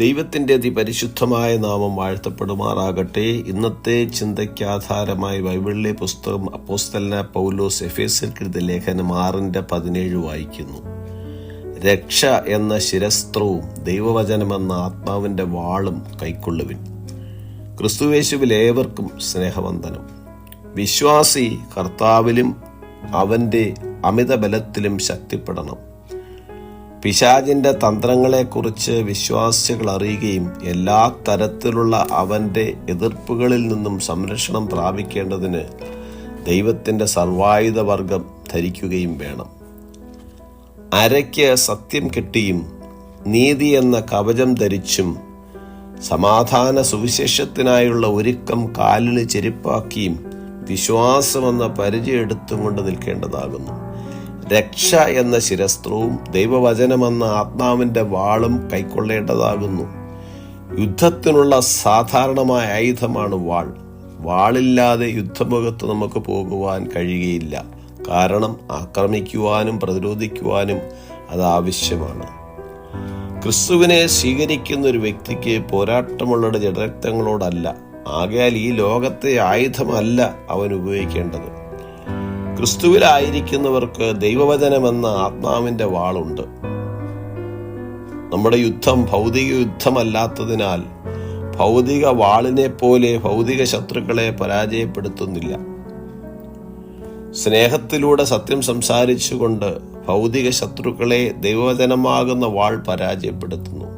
ദൈവത്തിൻ്റെ അതിപരിശുദ്ധമായ നാമം വാഴ്ത്തപ്പെടുമാറാകട്ടെ. ഇന്നത്തെ ചിന്തയ്ക്ക് ആധാരമായി ബൈബിളിലെ പുസ്തകം അപ്പോസ്തലനായ പൗലോസ് എഫേസ്യർക്കെഴുതിയ ലേഖനം 6:17 വായിക്കുന്നു. രക്ഷ എന്ന ശിരസ്ത്രവും ദൈവവചനമെന്ന ആത്മാവിൻ്റെ വാളും കൈക്കൊള്ളുവിൻ. ക്രിസ്തുയേശുവിൽ ഏവർക്കും സ്നേഹവന്ദനം. വിശ്വാസി കർത്താവിലും അവൻ്റെ അമിത ബലത്തിലും ശക്തിപ്പെടണം. പിശാചിൻ്റെ തന്ത്രങ്ങളെക്കുറിച്ച് വിശ്വാസികൾ അറിയുകയും എല്ലാ തരത്തിലുള്ള അവൻ്റെ എതിർപ്പുകളിൽ നിന്നും സംരക്ഷണം പ്രാപിക്കേണ്ടതിന് ദൈവത്തിൻ്റെ സർവായുധ വർഗം ധരിക്കുകയും വേണം. അരയ്ക്ക് സത്യം കെട്ടിയും നീതി എന്ന കവചം ധരിച്ചും സമാധാന സുവിശേഷത്തിനായുള്ള ഒരുക്കം കാലിന് ചെരുപ്പാക്കിയും വിശ്വാസമെന്ന പരിചയം എടുത്തും കൊണ്ട് നിൽക്കേണ്ടതാകുന്നു. രക്ഷ എന്ന ശിരസ്ത്രവും ദൈവവചനമെന്ന ആത്മാവിൻ്റെ വാളും കൈക്കൊള്ളേണ്ടതാകുന്നു. യുദ്ധത്തിനുള്ള സാധാരണമായ ആയുധമാണ് വാൾ. വാളില്ലാതെ യുദ്ധമുഖത്ത് നമുക്ക് പോകുവാൻ കഴിയുകയില്ല. കാരണം ആക്രമിക്കുവാനും പ്രതിരോധിക്കുവാനും അത് ആവശ്യമാണ്. ക്രിസ്തുവിനെ സ്വീകരിക്കുന്ന ഒരു വ്യക്തിക്ക് പോരാട്ടമുള്ള ജഡരക്തങ്ങളോടല്ല. ആകയാൽ ഈ ലോകത്തെ ആയുധമല്ല അവൻ ഉപയോഗിക്കേണ്ടത്. ക്രിസ്തുവിലായിരിക്കുന്നവർക്ക് ദൈവവചനമെന്ന ആത്മാവിൻ്റെ വാളുണ്ട്. നമ്മുടെ യുദ്ധം ഭൗതിക യുദ്ധമല്ലാത്തതിനാൽ ഭൗതിക വാളിനെ പോലെ ഭൗതിക ശത്രുക്കളെ പരാജയപ്പെടുത്തുന്നില്ല. സ്നേഹത്തിലൂടെ സത്യം സംസാരിച്ചുകൊണ്ട് ഭൗതിക ശത്രുക്കളെ ദൈവവചനമാകുന്ന വാൾ പരാജയപ്പെടുത്തുന്നു.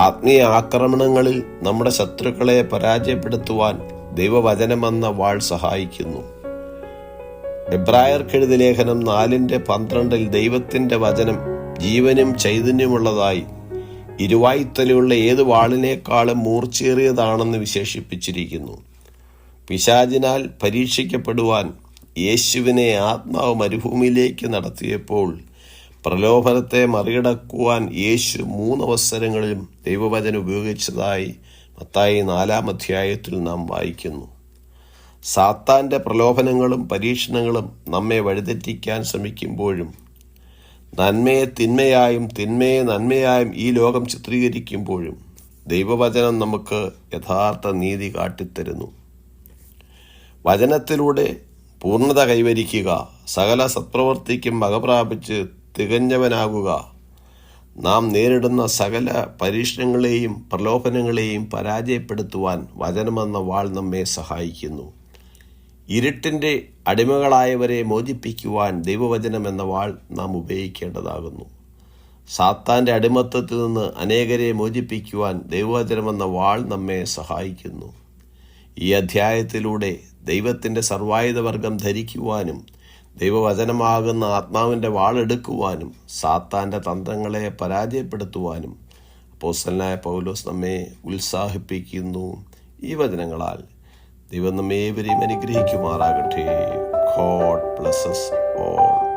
ആത്മീയ ആക്രമണങ്ങളിൽ നമ്മുടെ ശത്രുക്കളെ പരാജയപ്പെടുത്തുവാൻ ദൈവവചനമെന്ന വാൾ സഹായിക്കുന്നു. എബ്രായർക്കെഴുതിയ ലേഖനം 4:12 ദൈവത്തിൻ്റെ വചനം ജീവനും ചൈതന്യമുള്ളതായി ഇരുവായ്ത്തലയുള്ള ഏത് വാളിനേക്കാളും മൂർച്ചേറിയതാണെന്ന് വിശേഷിപ്പിച്ചിരിക്കുന്നു. പിശാചിനാൽ പരീക്ഷിക്കപ്പെടുവാൻ യേശുവിനെ ആത്മാവ് മരുഭൂമിയിലേക്ക് നടത്തിയപ്പോൾ പ്രലോഭനത്തെ മറികടക്കുവാൻ യേശു 3 അവസരങ്ങളിലും ദൈവവചനം ഉപയോഗിച്ചതായി മത്തായി 4-ാം നാം വായിക്കുന്നു. സാത്താൻ്റെ പ്രലോഭനങ്ങളും പരീക്ഷണങ്ങളും നമ്മെ വഴിതെറ്റിക്കാൻ ശ്രമിക്കുമ്പോഴും നന്മയെ തിന്മയായും തിന്മയെ നന്മയായും ഈ ലോകം ചിത്രീകരിക്കുമ്പോഴും ദൈവവചനം നമുക്ക് യഥാർത്ഥ നീതി കാട്ടിത്തരുന്നു. വചനത്തിലൂടെ പൂർണ്ണത കൈവരിക്കുക, സകല സത്പ്രവർത്തിക്കും വകപ്രാപിച്ച് തികഞ്ഞവനാകുക, നാം നേരിടുന്ന സകല പരീക്ഷണങ്ങളെയും പ്രലോഭനങ്ങളെയും പരാജയപ്പെടുത്തുവാൻ വചനമെന്ന വാൾ നമ്മെ സഹായിക്കുന്നു. ഇരുട്ടിൻ്റെ അടിമകളായവരെ മോചിപ്പിക്കുവാൻ ദൈവവചനം എന്ന വാൾ നാം ഉപയോഗിക്കേണ്ടതാകുന്നു. സാത്താൻ്റെ അടിമത്തത്തിൽ നിന്ന് അനേകരെ മോചിപ്പിക്കുവാൻ ദൈവവചനമെന്ന വാൾ നമ്മെ സഹായിക്കുന്നു. ഈ അധ്യായത്തിലൂടെ ദൈവത്തിൻ്റെ സർവായുധ വർഗം ധരിക്കുവാനും ദൈവവചനമാകുന്ന ആത്മാവിൻ്റെ വാളെടുക്കുവാനും സാത്താൻ്റെ തന്ത്രങ്ങളെ പരാജയപ്പെടുത്തുവാനും അപ്പോസ്തലനായ പൗലോസ് നമ്മെ ഉത്സാഹിപ്പിക്കുന്നു. ഈ വചനങ്ങളാൽ ദൈവം നമ്മേവരെയും അനുഗ്രഹിക്കുമാറാകട്ടെ. God bless us all.